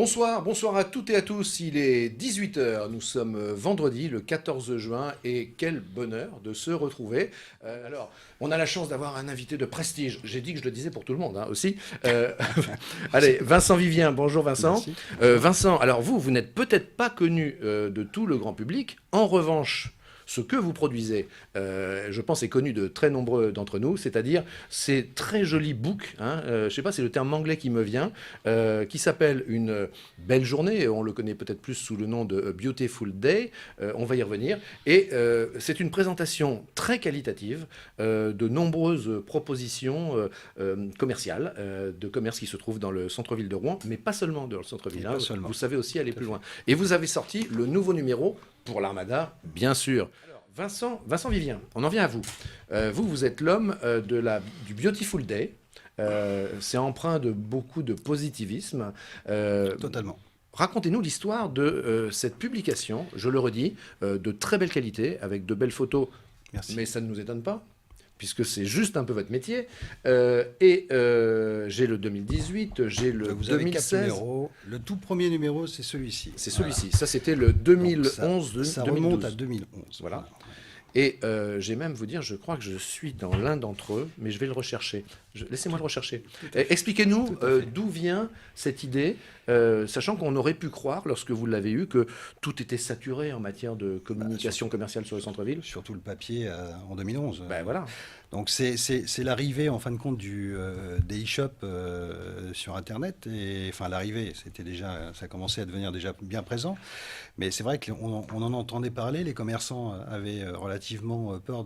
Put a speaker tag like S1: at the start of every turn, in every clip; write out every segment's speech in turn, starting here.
S1: Bonsoir, bonsoir à toutes et à tous. Il est 18 heures. Nous sommes vendredi, le 14 juin, et quel bonheur de se retrouver. Alors, on a la chance d'avoir un invité de prestige. J'ai dit que je le disais pour tout le monde, hein, aussi. Euh, Allez, Vincent Vivien. Bonjour Vincent.
S2: Merci.
S1: Vincent, alors vous n'êtes peut-être pas connu de tout le grand public. En revanche, ce que vous produisez, je pense, est connu de très nombreux d'entre nous, c'est-à-dire ces très jolis books, hein, je ne sais pas, c'est le terme anglais qui me vient, qui s'appelle Une belle journée, on le connaît peut-être plus sous le nom de A Beautiful Day, on va y revenir, et c'est une présentation très qualitative de nombreuses propositions commerciales, de commerce qui se trouvent dans le centre-ville de Rouen, mais pas seulement dans le centre-ville, hein,
S2: Pas seulement.
S1: vous savez aussi aller
S2: Tout à
S1: plus
S2: fait.
S1: loin. Et vous avez sorti le nouveau numéro pour l'Armada, bien sûr. Alors, Vincent Vivien, on en vient à vous. Vous êtes l'homme du Beautiful Day. C'est empreint de beaucoup de positivisme.
S2: Totalement.
S1: Racontez-nous l'histoire de cette publication, je le redis, de très belle qualité, avec de belles photos,
S2: Merci.
S1: mais ça ne nous étonne pas, puisque c'est juste un peu votre métier. J'ai le 2018, j'ai le
S2: Vous avez 4
S1: 2016.
S2: numéros. Le tout premier numéro, c'est celui-ci.
S1: C'est
S2: Voilà.
S1: celui-ci. Ça, c'était le
S2: Donc,
S1: 2011,
S2: ça
S1: 2012.
S2: remonte à 2011.
S1: Voilà. Et j'ai même vous dire, je crois que je suis dans l'un d'entre eux, mais je vais le rechercher. Laissez-moi le rechercher. Expliquez-nous
S2: Tout à fait.
S1: d'où vient cette idée, sachant qu'on aurait pu croire, lorsque vous l'avez eu, que tout était saturé en matière de communication commerciale sur le centre-ville.
S2: Surtout le papier en 2011.
S1: Ben voilà.
S2: Donc c'est l'arrivée en fin de compte des e-shops sur Internet. Et, enfin l'arrivée, c'était déjà, ça commençait à devenir déjà bien présent. Mais c'est vrai qu'on en entendait parler. Les commerçants avaient relativement peur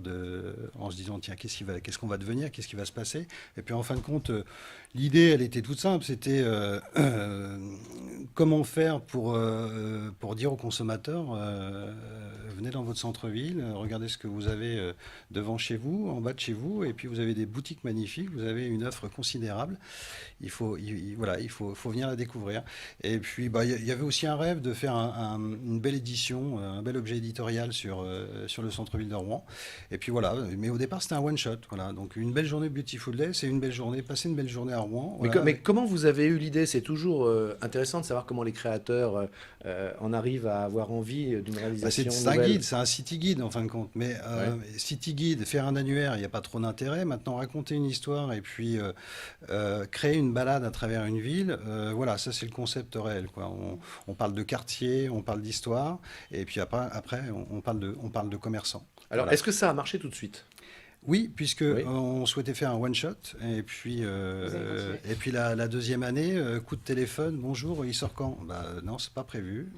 S2: en se disant tiens qu'est-ce qu'on va devenir, qu'est-ce qui va se passer. Et puis en fin de compte, l'idée elle était toute simple. C'était comment faire pour dire aux consommateurs venez dans votre centre-ville, regardez ce que vous avez devant chez vous, en bas de chez vous, et puis vous avez des boutiques magnifiques, vous avez une offre considérable. Voilà, il faut venir la découvrir. Et puis, bah, il y avait aussi un rêve de faire une belle édition, un bel objet éditorial sur le centre-ville de Rouen. Et puis voilà, mais au départ, c'était un one-shot. Voilà. Donc, une belle journée Beautiful Day, c'est une belle journée, passer une belle journée à Rouen.
S1: Mais,
S2: Voilà.
S1: mais comment vous avez eu l'idée? C'est toujours intéressant de savoir comment les créateurs en arrivent à avoir envie d'une
S2: Bah,
S1: réalisation
S2: c'est un
S1: nouvelle.
S2: guide, c'est un city guide en fin de compte. Mais city guide, faire un annuaire, il n'y a pas trop d'intérêt. Maintenant, raconter une histoire et puis créer une balade à travers une ville, voilà, ça c'est le concept réel, quoi. On parle de quartier, on parle d'histoire, et puis après on parle de commerçants.
S1: Alors,
S2: Voilà.
S1: est-ce que ça a marché tout de suite?
S2: Oui, puisque
S1: Oui.
S2: on souhaitait faire un one shot,
S3: Vous avez continué.
S2: et puis la deuxième année, coup de téléphone, bonjour, il sort quand? Bah non, c'est pas prévu.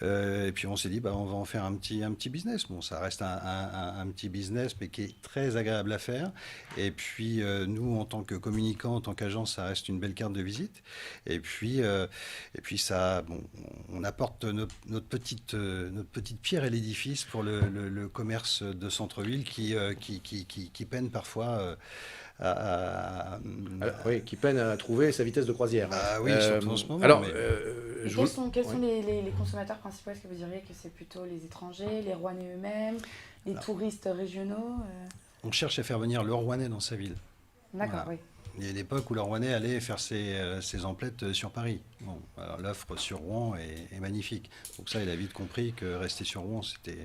S2: Et puis on s'est dit, bah, on va en faire un petit business. Bon, ça reste un petit business, mais qui est très agréable à faire. Et puis nous, en tant que communicants, en tant qu'agence, ça reste une belle carte de visite. Et puis ça, bon, on apporte notre petite pierre à l'édifice pour le commerce de centre-ville qui peine parfois
S1: Alors, oui, qui peine à trouver sa vitesse de croisière.
S2: bah oui, surtout en ce moment.
S1: Alors,
S2: mais-
S3: Et
S1: je
S3: quels
S1: vous-
S3: sont, quels sont
S1: oui.
S3: les consommateurs principaux? Est-ce que vous diriez que c'est plutôt les étrangers, les Rouennais eux-mêmes, les touristes régionaux
S2: On cherche à faire venir le Rouennais dans sa ville.
S3: D'accord,
S2: Voilà.
S3: oui.
S2: Il y a une époque où le Rouennais allait faire ses emplettes sur Paris. Bon, alors l'offre sur Rouen est magnifique. Donc ça, il a vite compris que rester sur Rouen, c'était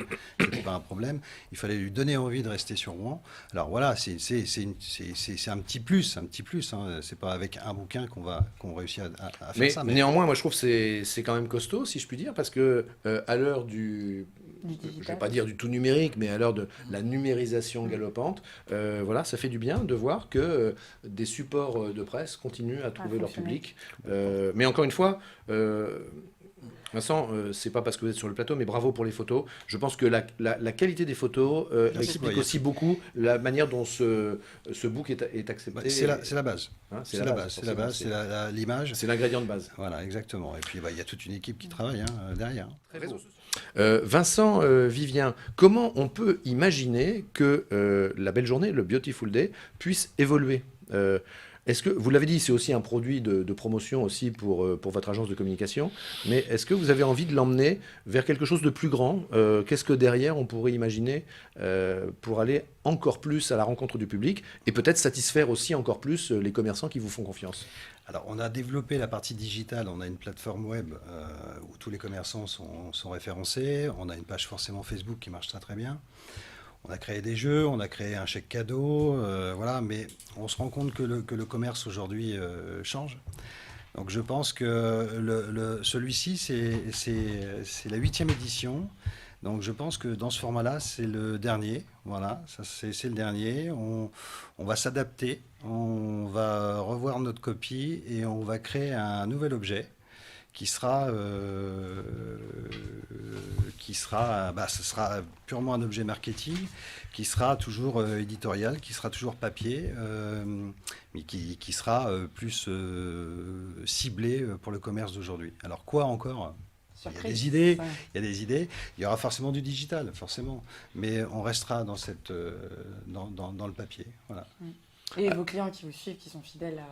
S2: pas un problème. Il fallait lui donner envie de rester sur Rouen. Alors voilà, c'est un petit plus, un petit plus. Hein. C'est pas avec un bouquin qu'on réussit à faire
S1: Mais
S2: ça.
S1: néanmoins, moi je trouve que c'est quand même costaud, si je puis dire, parce que à l'heure
S3: Du
S1: je ne vais
S3: digital.
S1: pas dire du tout numérique, mais à l'heure de la numérisation galopante, voilà, ça fait du bien de voir que des supports de presse continuent à trouver leur
S3: fonctionner.
S1: public. Mais encore une fois, Vincent, c'est pas parce que vous êtes sur le plateau, mais bravo pour les photos. Je pense que la qualité des photos
S2: Merci.
S1: explique
S2: Ouais,
S1: aussi beaucoup la manière dont ce book est accepté.
S2: Bah, c'est la base.
S1: Hein,
S2: C'est la base, c'est la
S1: forcément,
S2: base, c'est l'image.
S1: c'est l'ingrédient de base.
S2: Voilà, exactement. Et puis bah, il y a toute une équipe qui travaille derrière.
S1: Vincent Vivien, comment on peut imaginer que la belle journée, le Beautiful Day, puisse évoluer Est-ce que, vous l'avez dit, c'est aussi un produit de promotion aussi pour votre agence de communication, mais est-ce que vous avez envie de l'emmener vers quelque chose de plus grand? Qu'est-ce que derrière on pourrait imaginer pour aller encore plus à la rencontre du public et peut-être satisfaire aussi encore plus les commerçants qui vous font confiance?
S2: Alors, on a développé la partie digitale. On a une plateforme web où tous les commerçants sont référencés. On a une page forcément Facebook qui marche très très bien. On a créé des jeux, on a créé un chèque cadeau, voilà. Mais on se rend compte que le commerce aujourd'hui change. Donc, je pense que celui-ci, c'est la 8e édition. Donc je pense que dans ce format-là, c'est le dernier. Voilà, ça c'est le dernier. On va s'adapter, on va revoir notre copie et on va créer un nouvel objet qui sera, ce sera purement un objet marketing, qui sera toujours éditorial, qui sera toujours papier, mais qui sera plus ciblé pour le commerce d'aujourd'hui. Alors quoi encore ? Il y a des idées, il y a des idées. Il y aura forcément du digital, forcément. Mais on restera dans le papier. Voilà.
S3: Et vos clients qui vous suivent, qui sont fidèles à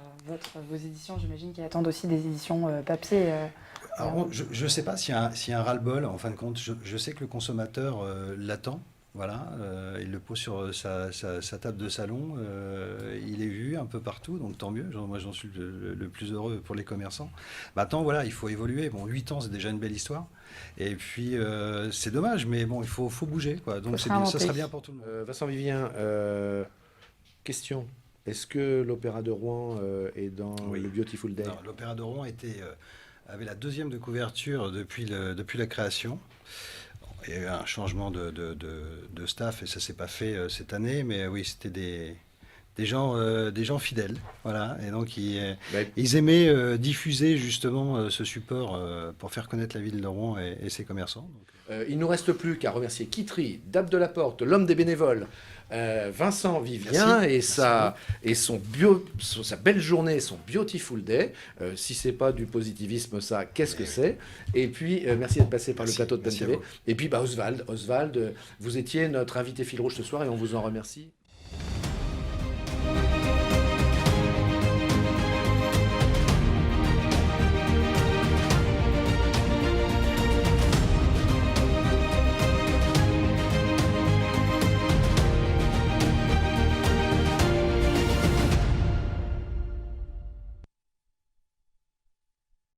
S3: vos éditions, j'imagine qu'ils attendent aussi des éditions papier.
S2: Alors, je ne sais pas s'il y a un ras-le-bol, en fin de compte. Je sais que le consommateur l'attend. Voilà, il le pose sur sa table de salon, il est vu un peu partout, donc tant mieux. Moi, j'en suis le plus heureux pour les commerçants. Maintenant, voilà, il faut évoluer. Bon, 8 ans, c'est déjà une belle histoire. Et puis, c'est dommage, mais bon, il faut bouger, quoi. Donc, ça sera bien pour tout le monde.
S1: Vincent Vivien, question. Est-ce que l'Opéra de Rouen est dans le Beautiful Day?
S2: L'Opéra de Rouen avait la 2e de couverture depuis la création. Il y a eu un changement de staff et ça ne s'est pas fait cette année, mais oui, c'était des gens fidèles. Voilà. Et donc, ils aimaient diffuser justement ce support pour faire connaître la ville de Rouen et ses commerçants.
S1: Il ne nous reste plus qu'à remercier Kitry, Dab de la Porte, l'homme des bénévoles, Vincent Vivien et sa belle journée, son Beautiful Day. Si c'est pas du positivisme, ça, qu'est-ce que c'est? Et puis, merci d'être passé par le plateau de Pen TV. Et puis, Oswald, vous étiez notre invité fil rouge ce soir et on vous en remercie.